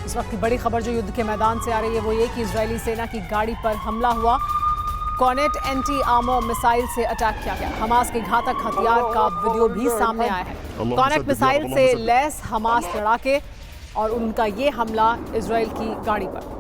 इस वक्त की बड़ी खबर जो युद्ध के मैदान से आ रही है वो ये कि इजरायली सेना की गाड़ी पर हमला हुआ। कॉर्नेट एंटी आर्मर मिसाइल से अटैक किया गया। हमास के घातक हथियार का वीडियो भी सामने आया है। कॉर्नेट मिसाइल से लैस हमास लड़ाके और उनका ये हमला इजरायल की गाड़ी पर।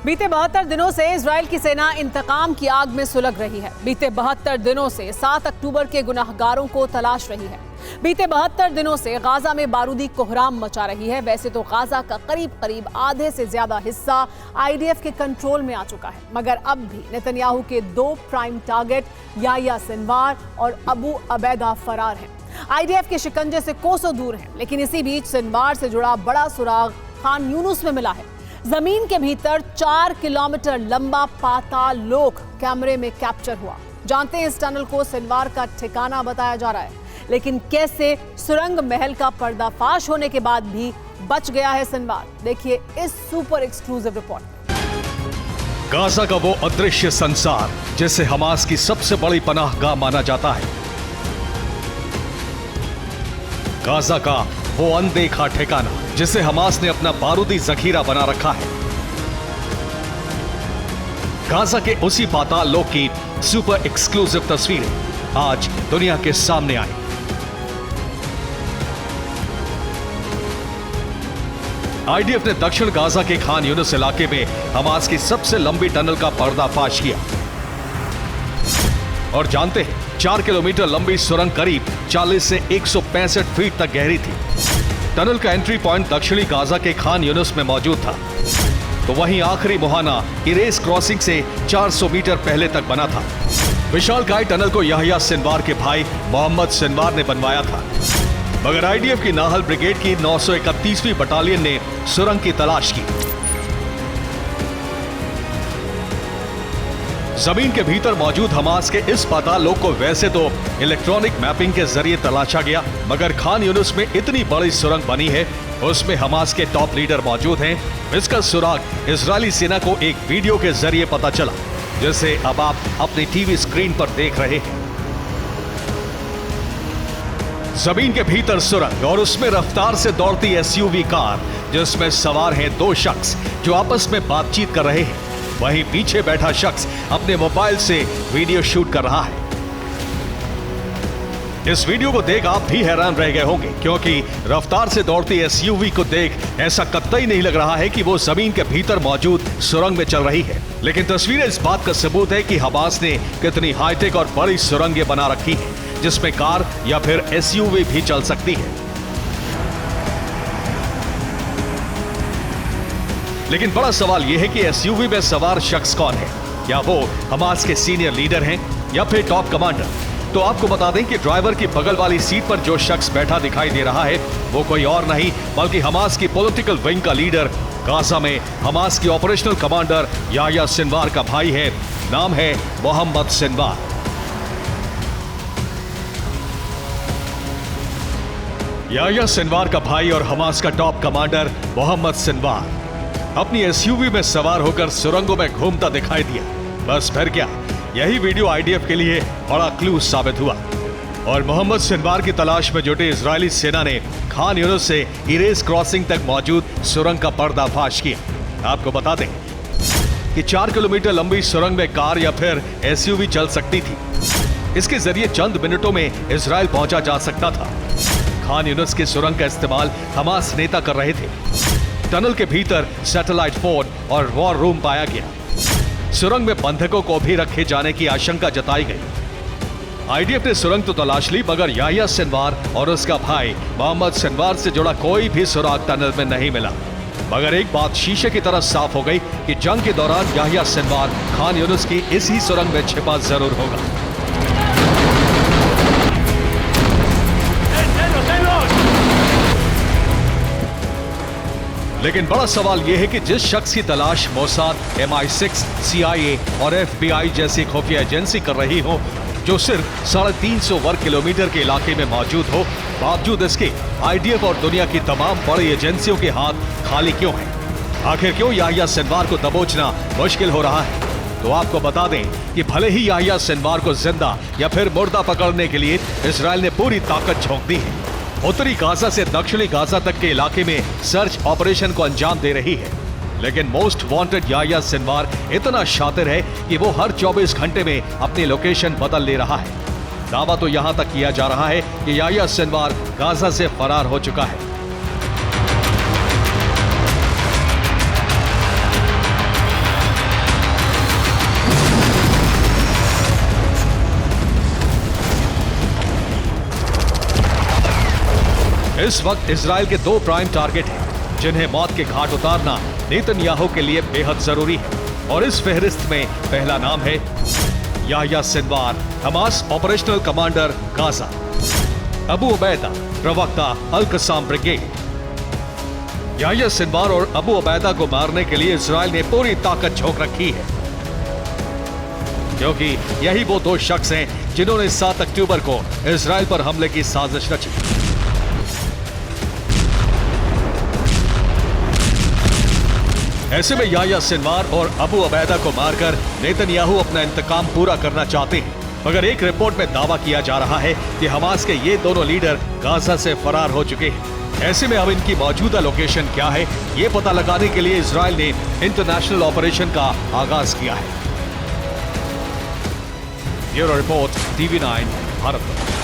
बीते 72 दिनों से इजरायल की सेना इंतकाम की आग में सुलग रही है। बीते 72 दिनों से 7 अक्टूबर के गुनाहगारों को तलाश रही है। बीते 72 दिनों से गाजा में बारूदी कोहराम मचा रही है। वैसे तो गाजा का करीब आधे से ज्यादा हिस्सा आईडीएफ के कंट्रोल में आ चुका है, मगर अब भी नेतन्याहू के 2 प्राइम टारगेट याह्या सिनवार और अबू अबैदा फरार हैं। आईडीएफ के शिकंजे से कोसों दूर हैं, लेकिन इसी बीच सिनवार से जुड़ा बड़ा सुराग खान यूनुस में मिला है। जमीन के भीतर 4 किलोमीटर लंबा पाताल लोक कैमरे में कैप्चर हुआ। जानते हैं इस टनल को सिनवार का ठिकाना बताया जा रहा है, लेकिन कैसे सुरंग महल का पर्दाफाश होने के बाद भी बच गया है सिनवार, देखिए इस सुपर एक्सक्लूसिव रिपोर्ट में। गाजा का वो अदृश्य संसार जिसे हमास की सबसे बड़ी पनाहगाह माना जाता है, गाजा का वो अनदेखा ठिकाना जिसे हमास ने अपना बारूदी जखीरा बना रखा है। गाजा के उसी पाताल लोक की सुपर एक्सक्लूसिव तस्वीरें आज दुनिया के सामने आई। आईडीएफ ने दक्षिण गाजा के खान यूनुस इलाके में हमास की सबसे लंबी टनल का पर्दाफाश किया। और जानते हैं 4 किलोमीटर लंबी सुरंग करीब 40 से 165 फीट तक गहरी थी। टनल का एंट्री पॉइंट दक्षिणी गाजा के खान यूनुस में मौजूद था, तो वहीं आखिरी मुहाना इरेस क्रॉसिंग से 400 मीटर पहले तक बना था। विशालकाय टनल को याह्या सिनवार के भाई मोहम्मद सिनवार ने बनवाया था, मगर आईडीएफ की नाहल ब्रिगेड की 931वीं बटालियन ने सुरंग की तलाश की। जमीन के भीतर मौजूद हमास के इस पाताल लोक को वैसे तो इलेक्ट्रॉनिक मैपिंग के जरिए तलाशा गया, मगर खान यूनुस में इतनी बड़ी सुरंग बनी है, उसमें हमास के टॉप लीडर मौजूद हैं। इसका सुराग इजरायली सेना को एक वीडियो के जरिए पता चला, जिसे अब आप अपनी टीवी स्क्रीन पर देख रहे हैं। जमीन के भीतर सुरंग और उसमें रफ्तार से दौड़ती एसयूवी कार, जिसमें सवार हैं 2 शख्स जो आपस में बातचीत कर रहे हैं। वहीं पीछे बैठा शख्स अपने मोबाइल से वीडियो शूट कर रहा है। इस वीडियो को देख आप भी हैरान रह गए होंगे, क्योंकि रफ्तार से दौड़ती एसयूवी को देख ऐसा कतई नहीं लग रहा है कि वो जमीन के भीतर मौजूद सुरंग में चल रही है। लेकिन तस्वीरें इस बात का सबूत है कि हमास ने कितनी हाईटेक और बड़ी सुरंगें बना रखी है, जिसमें कार या फिर एसयूवी भी चल सकती है। लेकिन बड़ा सवाल यह है कि एसयूवी में सवार शख्स कौन है? क्या वो हमास के सीनियर लीडर हैं या फिर टॉप कमांडर? तो आपको बता दें कि ड्राइवर की बगल वाली सीट पर जो शख्स बैठा दिखाई दे रहा है वो कोई और नहीं बल्कि हमास की पॉलिटिकल विंग का लीडर, गाजा में हमास की ऑपरेशनल कमांडर याह्या सिनवार का भाई है। नाम है मोहम्मद सिनवार। याह्या सिनवार का भाई और हमास का टॉप कमांडर मोहम्मद सिनवार अपनी एसयूवी में सवार होकर सुरंगों में घूमता दिखाई दिया। बस फिर क्या, यही वीडियो आईडीएफ के लिए बड़ा क्लू साबित हुआ और मोहम्मद सिनवार की तलाश में जुटी इजरायली सेना ने खान यूनुस से इरेस क्रॉसिंग तक मौजूद सुरंग का पर्दाफाश किया। आपको बता दें कि 4 किलोमीटर लंबी सुरंग में कार या फिर एसयूवी चल सकती थी। इसके जरिए चंद मिनटों में इजरायल पहुंचा जा सकता था। खान यूनुस की सुरंग का इस्तेमाल हमास नेता कर रहे थे। टनल के भीतर सैटेलाइट फोन और वॉर रूम पाया गया। सुरंग में बंधकों को भी रखे जाने की आशंका जताई गई। आईडीएफ ने सुरंग तो तलाश ली, मगर याह्या सिनवार और उसका भाई मोहम्मद सिनवार से जुड़ा कोई भी सुराग टनल में नहीं मिला। मगर एक बात शीशे की तरह साफ हो गई कि जंग के दौरान याह्या सिनवार खान यूनुस की इसी सुरंग में छिपा जरूर होगा। लेकिन बड़ा सवाल यह है कि जिस शख्स की तलाश मोसाद, MI6, CIA और FBI जैसी खुफिया एजेंसी कर रही हो, जो सिर्फ 350 वर्ग किलोमीटर के इलाके में मौजूद हो, बावजूद इसके आईडीएफ और दुनिया की तमाम बड़ी एजेंसियों के हाथ खाली क्यों हैं? आखिर क्यों याह्या सिनवार को दबोचना मुश्किल हो रहा है? तो आपको बता दें कि भले ही याह्या सिनवार को जिंदा या फिर मुर्दा पकड़ने के लिए इजरायल ने पूरी ताकत झोंक दी है, उत्तरी गाजा से दक्षिणी गाजा तक के इलाके में सर्च ऑपरेशन को अंजाम दे रही है। लेकिन मोस्ट वांटेड याह्या सिनवार इतना शातिर है कि वो हर 24 घंटे में अपनी लोकेशन बदल ले रहा है। दावा तो यहां तक किया जा रहा है कि याह्या सिनवार गाजा से फरार हो चुका है। इस वक्त इजराइल के 2 प्राइम टारगेट हैं, जिन्हें मौत के घाट उतारना नेतन्याहू के लिए बेहद जरूरी है। और इस फहरिस्त में पहला नाम है Yahya Sinwar, Hamas operational commander Gaza. Abu Ubaida, प्रवक्ता अल कसाम ब्रिगेड। याह्या सिनवार और अबू उबैदा को मारने के लिए इजराइल ने पूरी ताकत झोंक रखी है, क्योंकि यही वो 2 शख्स हैं जिन्होंने 7 अक्टूबर को इजराइल पर हमले की साजिश रची। ऐसे में याह्या सिनवार और अबू उबैदा को मारकर नेतन्याहू अपना इंतकाम पूरा करना चाहते हैं। मगर एक रिपोर्ट में दावा किया जा रहा है कि हमास के ये दोनों लीडर गाजा से फरार हो चुके हैं। ऐसे में अब इनकी मौजूदा लोकेशन क्या है, ये पता लगाने के लिए इजराइल ने इंटरनेशनल ऑपरेशन का आगाज किया है। Bureau report, TV9 Bharat.